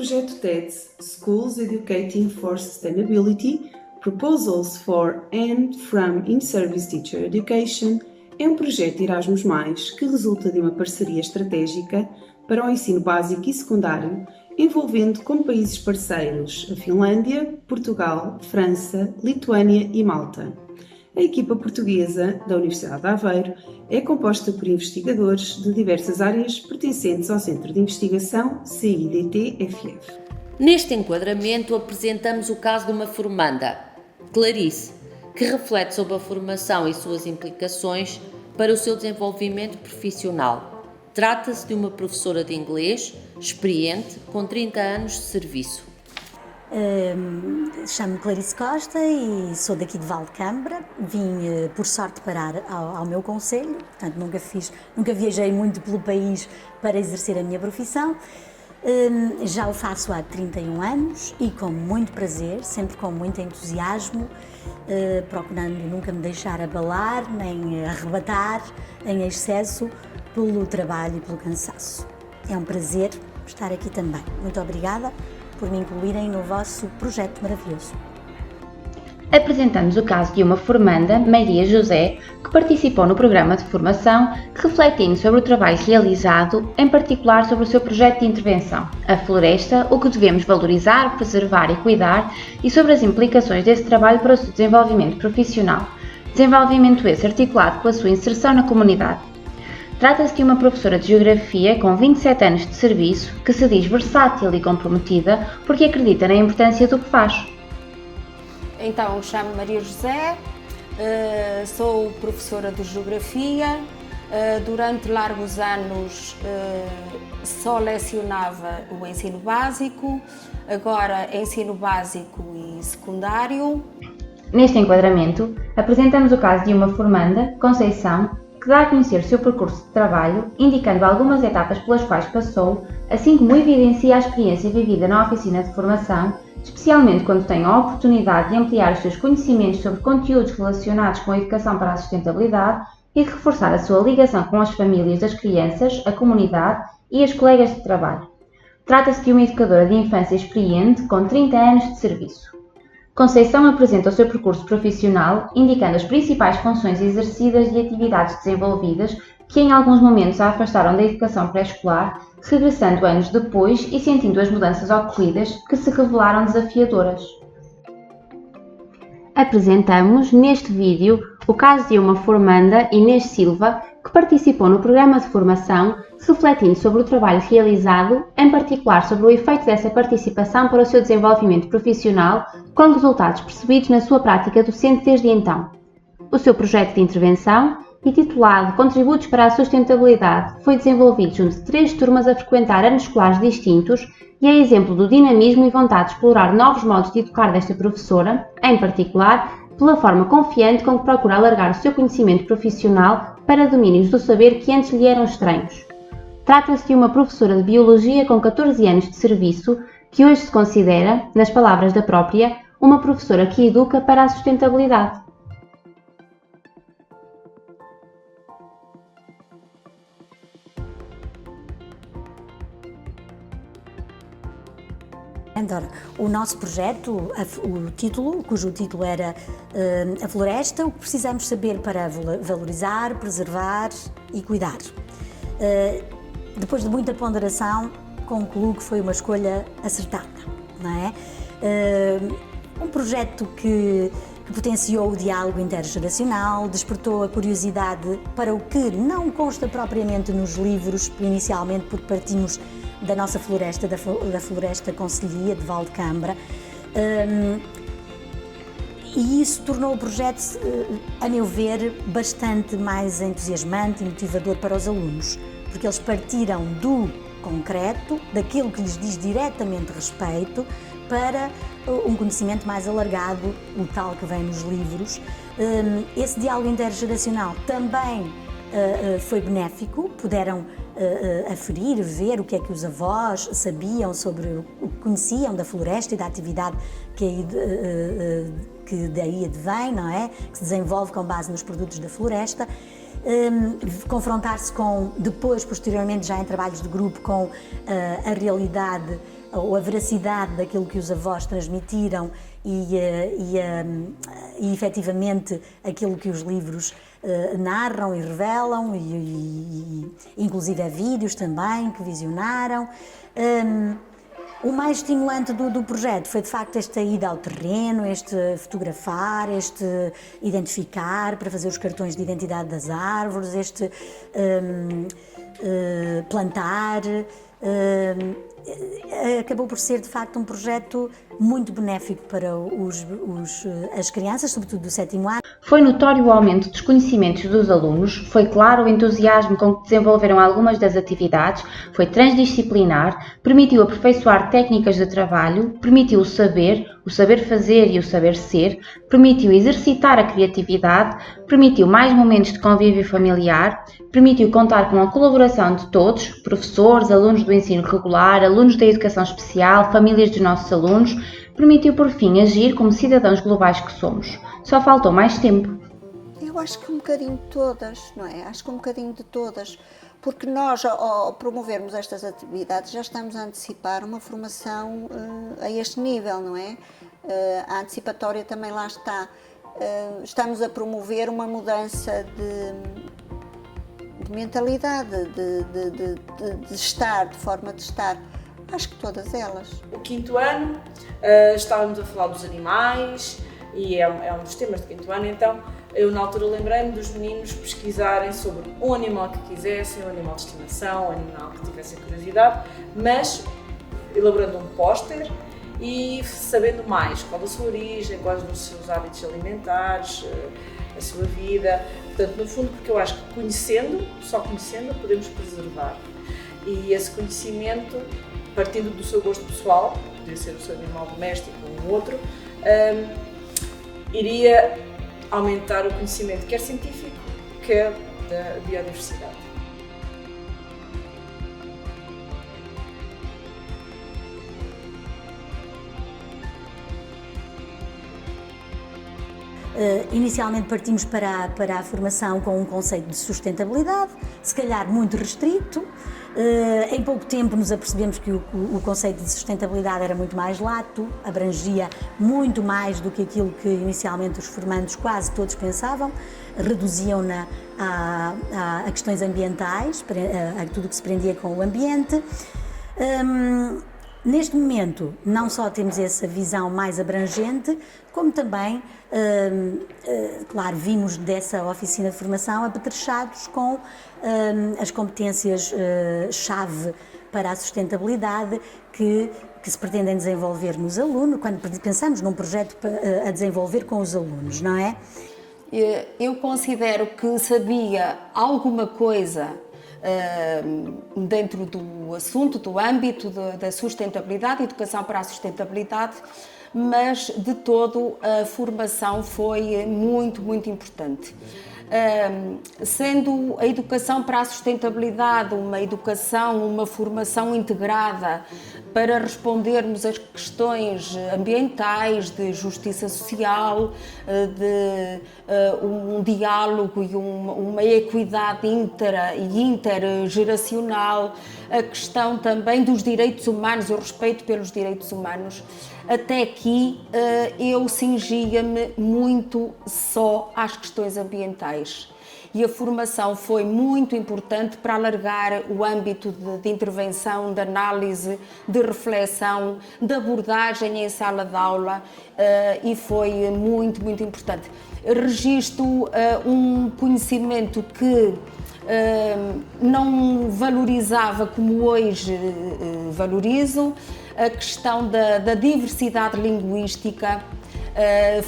projeto TEDS Schools Educating for Sustainability Proposals for and from In-Service Teacher Education é um projeto Erasmus+, que resulta de uma parceria estratégica para o ensino básico e secundário, envolvendo como países parceiros a Finlândia, Portugal, França, Lituânia e Malta. A equipa portuguesa da Universidade de Aveiro é composta por investigadores de diversas áreas pertencentes ao Centro de Investigação CIDT-FF. Neste enquadramento apresentamos o caso de uma formanda, Clarice, que reflete sobre a formação e suas implicações para o seu desenvolvimento profissional. Trata-se de uma professora de inglês, experiente, com 30 anos de serviço. Chamo-me Clarice Costa e sou daqui de Valdecambra. Vim, por sorte, parar ao meu concelho, portanto nunca viajei muito pelo país para exercer a minha profissão. Já o faço há 31 anos e com muito prazer, sempre com muito entusiasmo, procurando nunca me deixar abalar nem arrebatar em excesso pelo trabalho e pelo cansaço. É um prazer estar aqui também. Muito obrigada por me incluírem no vosso projeto maravilhoso. Apresentamos o caso de uma formanda, Maria José, que participou no programa de formação, refletindo sobre o trabalho realizado, em particular sobre o seu projeto de intervenção, a floresta, o que devemos valorizar, preservar e cuidar, e sobre as implicações desse trabalho para o seu desenvolvimento profissional. Desenvolvimento esse articulado com a sua inserção na comunidade. Trata-se de uma professora de Geografia com 27 anos de serviço que se diz versátil e comprometida porque acredita na importância do que faz. Então, chamo-me Maria José, sou professora de Geografia. Durante largos anos só lecionava o ensino básico, agora ensino básico e secundário. Neste enquadramento, apresentamos o caso de uma formanda, Conceição, que dá a conhecer o seu percurso de trabalho, indicando algumas etapas pelas quais passou, assim como evidencia a experiência vivida na oficina de formação, especialmente quando tem a oportunidade de ampliar os seus conhecimentos sobre conteúdos relacionados com a educação para a sustentabilidade e de reforçar a sua ligação com as famílias das crianças, a comunidade e as colegas de trabalho. Trata-se de uma educadora de infância experiente com 30 anos de serviço. Conceição apresenta o seu percurso profissional, indicando as principais funções exercidas e atividades desenvolvidas que em alguns momentos a afastaram da educação pré-escolar, regressando anos depois e sentindo as mudanças ocorridas que se revelaram desafiadoras. Apresentamos, neste vídeo, o caso de uma formanda, Inês Silva, que participou no programa de formação, refletindo sobre o trabalho realizado, em particular sobre o efeito dessa participação para o seu desenvolvimento profissional, com resultados percebidos na sua prática docente desde então. O seu projeto de intervenção, intitulado Contributos para a Sustentabilidade, foi desenvolvido junto de 3 turmas a frequentar anos escolares distintos e é exemplo do dinamismo e vontade de explorar novos modos de educar desta professora, em particular, pela forma confiante com que procura alargar o seu conhecimento profissional para domínios do saber que antes lhe eram estranhos. Trata-se de uma professora de Biologia com 14 anos de serviço, que hoje se considera, nas palavras da própria, uma professora que educa para a sustentabilidade. Ora, o nosso projeto, cujo título era A Floresta, o que precisamos saber para valorizar, preservar e cuidar. Depois de muita ponderação, concluo que foi uma escolha acertada, não é? Um projeto que potenciou o diálogo intergeracional, despertou a curiosidade para o que não consta propriamente nos livros, inicialmente porque partimos da nossa floresta, da Floresta Concelhia de Valdecambra, e isso tornou o projeto, a meu ver, bastante mais entusiasmante e motivador para os alunos, porque eles partiram do concreto, daquilo que lhes diz diretamente respeito, para um conhecimento mais alargado, o tal que vem nos livros. Esse diálogo intergeracional também foi benéfico, puderam aferir, ver o que é que os avós sabiam sobre o que conheciam da floresta e da atividade que daí advém, não é? Que se desenvolve com base nos produtos da floresta. Confrontar-se com, depois, posteriormente, já em trabalhos de grupo, com a realidade ou a veracidade daquilo que os avós transmitiram e efetivamente aquilo que os livros narram e revelam, e inclusive há vídeos também que visionaram. O mais estimulante do projeto foi de facto esta ida ao terreno, este fotografar, este identificar para fazer os cartões de identidade das árvores, este plantar. Acabou por ser de facto um projeto muito benéfico para as crianças, sobretudo do 7º ano. Foi notório o aumento dos conhecimentos dos alunos, foi claro o entusiasmo com que desenvolveram algumas das atividades, foi transdisciplinar, permitiu aperfeiçoar técnicas de trabalho, permitiu o saber fazer e o saber ser, permitiu exercitar a criatividade, permitiu mais momentos de convívio familiar, permitiu contar com a colaboração de todos, professores, alunos do ensino regular, alunos da educação especial, famílias dos nossos alunos, permitiu por fim agir como cidadãos globais que somos. Só faltou mais tempo. Eu acho que um bocadinho de todas, não é? Acho que um bocadinho de todas, porque nós, ao promovermos estas atividades, já estamos a antecipar uma formação a este nível, não é? A antecipatória também lá está. Estamos a promover uma mudança de mentalidade, de estar, de forma de estar. Acho que todas elas. O 5º ano, estávamos a falar dos animais, e é um dos temas do 5º ano, então eu na altura lembrei-me dos meninos pesquisarem sobre um animal que quisessem, um animal de estimação, um animal que tivessem curiosidade, mas elaborando um póster e sabendo mais qual a sua origem, quais os seus hábitos alimentares, a sua vida. Portanto, no fundo, porque eu acho que só conhecendo, podemos preservar. E esse conhecimento, partindo do seu gosto pessoal, poderia ser o seu animal doméstico ou um outro, iria aumentar o conhecimento, quer científico, quer da biodiversidade. Inicialmente partimos para a formação com um conceito de sustentabilidade, se calhar muito restrito. Em pouco tempo nos apercebemos que o conceito de sustentabilidade era muito mais lato, abrangia muito mais do que aquilo que inicialmente os formandos quase todos pensavam, reduziam-na a questões ambientais, a tudo que se prendia com o ambiente. Neste momento, não só temos essa visão mais abrangente, como também, claro, vimos dessa oficina de formação apetrechados com as competências-chave para a sustentabilidade que se pretendem desenvolver nos alunos, quando pensamos num projeto a desenvolver com os alunos, não é? Eu considero que sabia alguma coisa dentro do assunto, do âmbito da sustentabilidade, educação para a sustentabilidade, mas de todo a formação foi muito, muito importante. Sendo a educação para a sustentabilidade uma formação integrada para respondermos às questões ambientais, de justiça social, de um diálogo e uma equidade intergeracional, a questão também dos direitos humanos, o respeito pelos direitos humanos. Até aqui eu cingia-me muito só às questões ambientais e a formação foi muito importante para alargar o âmbito de intervenção, de análise, de reflexão, de abordagem em sala de aula e foi muito, muito importante. Registro um conhecimento que não valorizava como hoje valorizo, a questão da diversidade linguística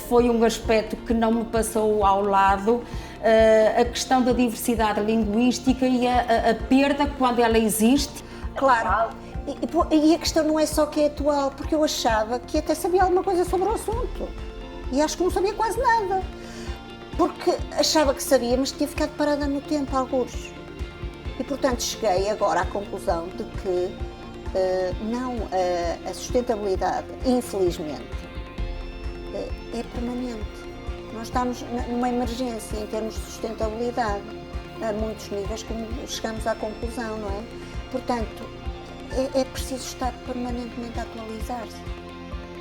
foi um aspecto que não me passou ao lado, a questão da diversidade linguística e a perda quando ela existe. Claro, e a questão não é só que é atual, porque eu achava que até sabia alguma coisa sobre o assunto e acho que não sabia quase nada, porque achava que sabia, mas tinha ficado parada no tempo, alguns. E portanto cheguei agora à conclusão de que a sustentabilidade, infelizmente, é permanente. Nós estamos numa emergência em termos de sustentabilidade, a muitos níveis, como chegamos à conclusão, não é? Portanto, é preciso estar permanentemente a atualizar-se,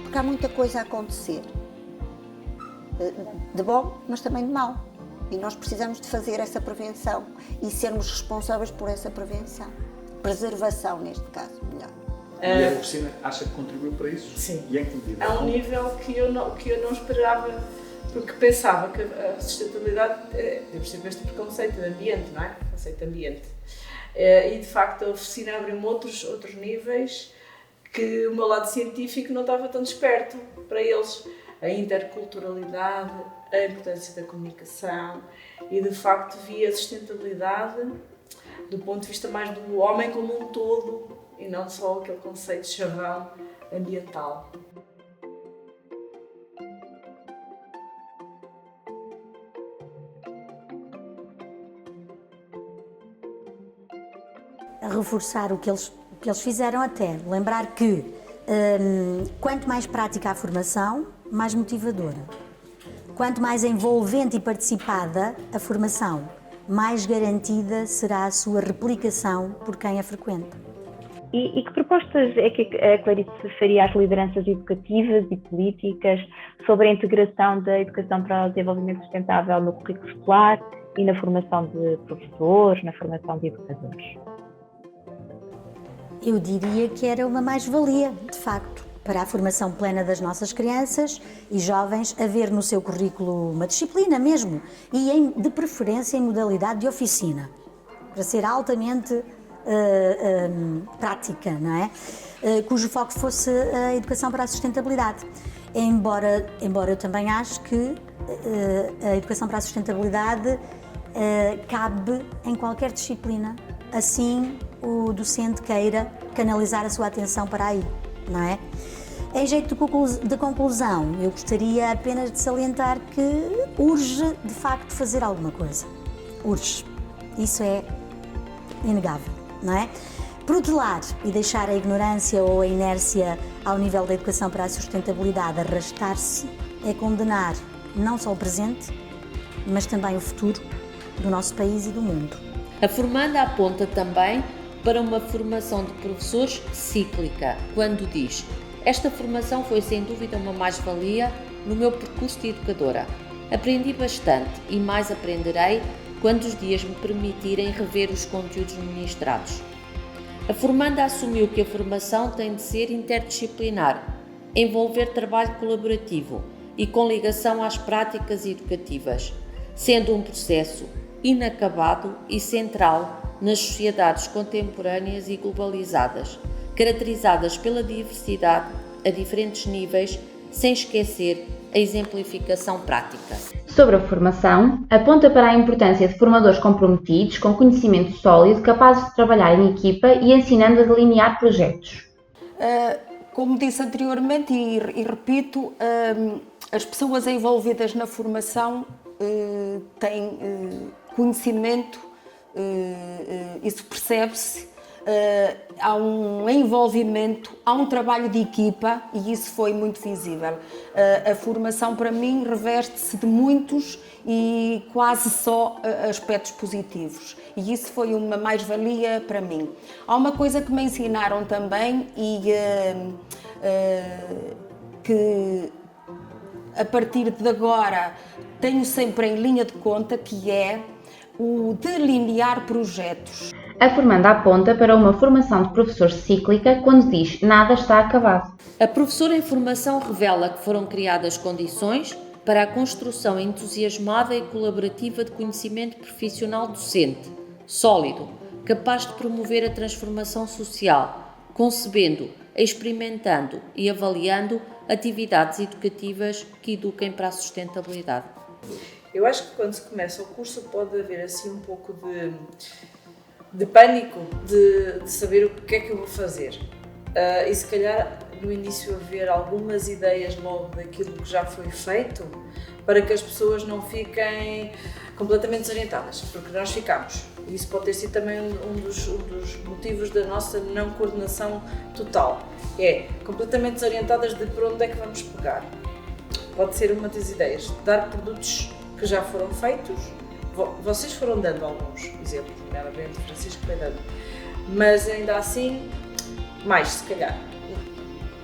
porque há muita coisa a acontecer, de bom, mas também de mau, e nós precisamos de fazer essa prevenção e sermos responsáveis por essa prevenção, preservação neste caso, melhor. E a oficina acha que contribuiu para isso? Sim. E em que medida? É um nível que eu não esperava, porque pensava que a sustentabilidade deve ser este preconceito de ambiente, não é? Conceito de ambiente. E de facto a oficina abriu-me outros níveis que o meu lado científico não estava tão desperto para eles. A interculturalidade, a importância da comunicação e de facto vi a sustentabilidade do ponto de vista mais do homem como um todo e não só aquele conceito chavão ambiental. A reforçar o que eles fizeram até, lembrar que quanto mais prática a formação, mais motivadora. Quanto mais envolvente e participada a formação, mais garantida será a sua replicação por quem a frequenta. E que propostas é que a Clarice faria às lideranças educativas e políticas sobre a integração da educação para o desenvolvimento sustentável no currículo escolar e na formação de professores, na formação de educadores? Eu diria que era uma mais-valia, de facto, para a formação plena das nossas crianças e jovens haver no seu currículo uma disciplina mesmo e de preferência em modalidade de oficina, para ser altamente prática, não é? Cujo foco fosse a educação para a sustentabilidade. Embora eu também acho que a educação para a sustentabilidade cabe em qualquer disciplina, assim o docente queira canalizar a sua atenção para aí, não é? Em jeito de conclusão, eu gostaria apenas de salientar que urge, de facto, fazer alguma coisa. Urge. Isso é inegável, não é? Protelar e deixar a ignorância ou a inércia ao nível da educação para a sustentabilidade arrastar-se é condenar não só o presente, mas também o futuro do nosso país e do mundo. A formanda aponta também para uma formação de professores cíclica, quando diz: esta formação foi sem dúvida uma mais-valia no meu percurso de educadora. Aprendi bastante e mais aprenderei quando os dias me permitirem rever os conteúdos ministrados. A formanda assumiu que a formação tem de ser interdisciplinar, envolver trabalho colaborativo e com ligação às práticas educativas, sendo um processo inacabado e central nas sociedades contemporâneas e globalizadas, caracterizadas pela diversidade a diferentes níveis, sem esquecer a exemplificação prática. Sobre a formação, aponta para a importância de formadores comprometidos, com conhecimento sólido, capazes de trabalhar em equipa e ensinando a delinear projetos. Como disse anteriormente e repito, as pessoas envolvidas na formação têm conhecimento, isso percebe-se, há um envolvimento, há um trabalho de equipa e isso foi muito visível. A formação para mim reveste-se de muitos e quase só aspectos positivos e isso foi uma mais-valia para mim. Há uma coisa que me ensinaram também e que a partir de agora tenho sempre em linha de conta, que é o delinear projetos. A formanda aponta para uma formação de professores cíclica quando diz nada está acabado. A professora em formação revela que foram criadas condições para a construção entusiasmada e colaborativa de conhecimento profissional docente, sólido, capaz de promover a transformação social, concebendo, experimentando e avaliando atividades educativas que eduquem para a sustentabilidade. Eu acho que quando se começa o curso pode haver assim um pouco de pânico de saber o que é que eu vou fazer. E se calhar no início haver algumas ideias logo daquilo que já foi feito para que as pessoas não fiquem completamente desorientadas, porque nós ficamos. E isso pode ter sido também um dos motivos da nossa não coordenação total. É completamente desorientadas de por onde é que vamos pegar. Pode ser uma das ideias, dar produtos que já foram feitos. Vocês foram dando alguns exemplos, nomeadamente Francisco foi dando, mas ainda assim mais, se calhar,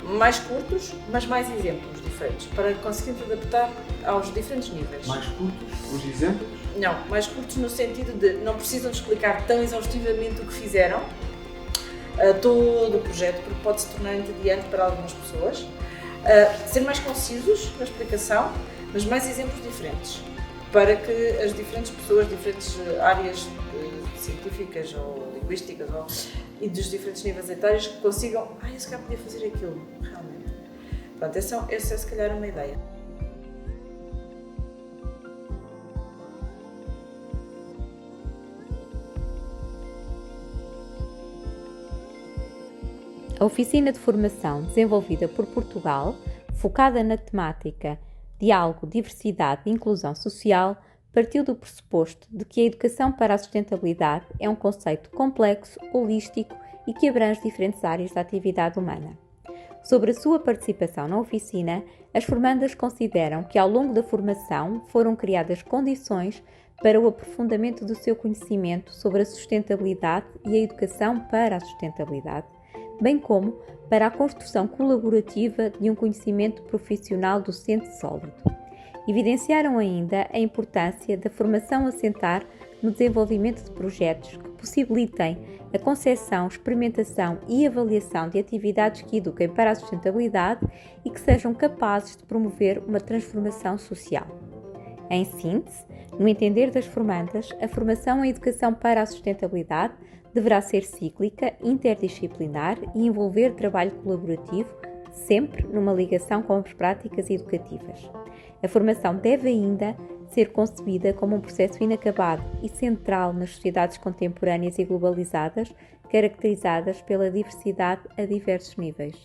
mais curtos, mas mais exemplos diferentes, para conseguirmos adaptar aos diferentes níveis. Mais curtos, os exemplos? Não, mais curtos no sentido de não precisam de explicar tão exaustivamente o que fizeram, todo o projeto, porque pode se tornar entediante para algumas pessoas. Ser mais concisos na explicação, mas mais exemplos diferentes, para que as diferentes pessoas, diferentes áreas científicas ou linguísticas e dos diferentes níveis etários consigam, eu se calhar podia fazer aquilo, realmente. Pronto, essa é se calhar uma ideia. A oficina de formação desenvolvida por Portugal, focada na temática Diálogo, Diversidade e Inclusão Social, partiu do pressuposto de que a educação para a sustentabilidade é um conceito complexo, holístico e que abrange diferentes áreas da atividade humana. Sobre a sua participação na oficina, as formandas consideram que ao longo da formação foram criadas condições para o aprofundamento do seu conhecimento sobre a sustentabilidade e a educação para a sustentabilidade, bem como para a construção colaborativa de um conhecimento profissional docente sólido. Evidenciaram ainda a importância da formação assentar no desenvolvimento de projetos que possibilitem a concepção, experimentação e avaliação de atividades que eduquem para a sustentabilidade e que sejam capazes de promover uma transformação social. Em síntese, no entender das formandas, a formação em educação para a sustentabilidade deverá ser cíclica, interdisciplinar e envolver trabalho colaborativo, sempre numa ligação com as práticas educativas. A formação deve ainda ser concebida como um processo inacabado e central nas sociedades contemporâneas e globalizadas, caracterizadas pela diversidade a diversos níveis.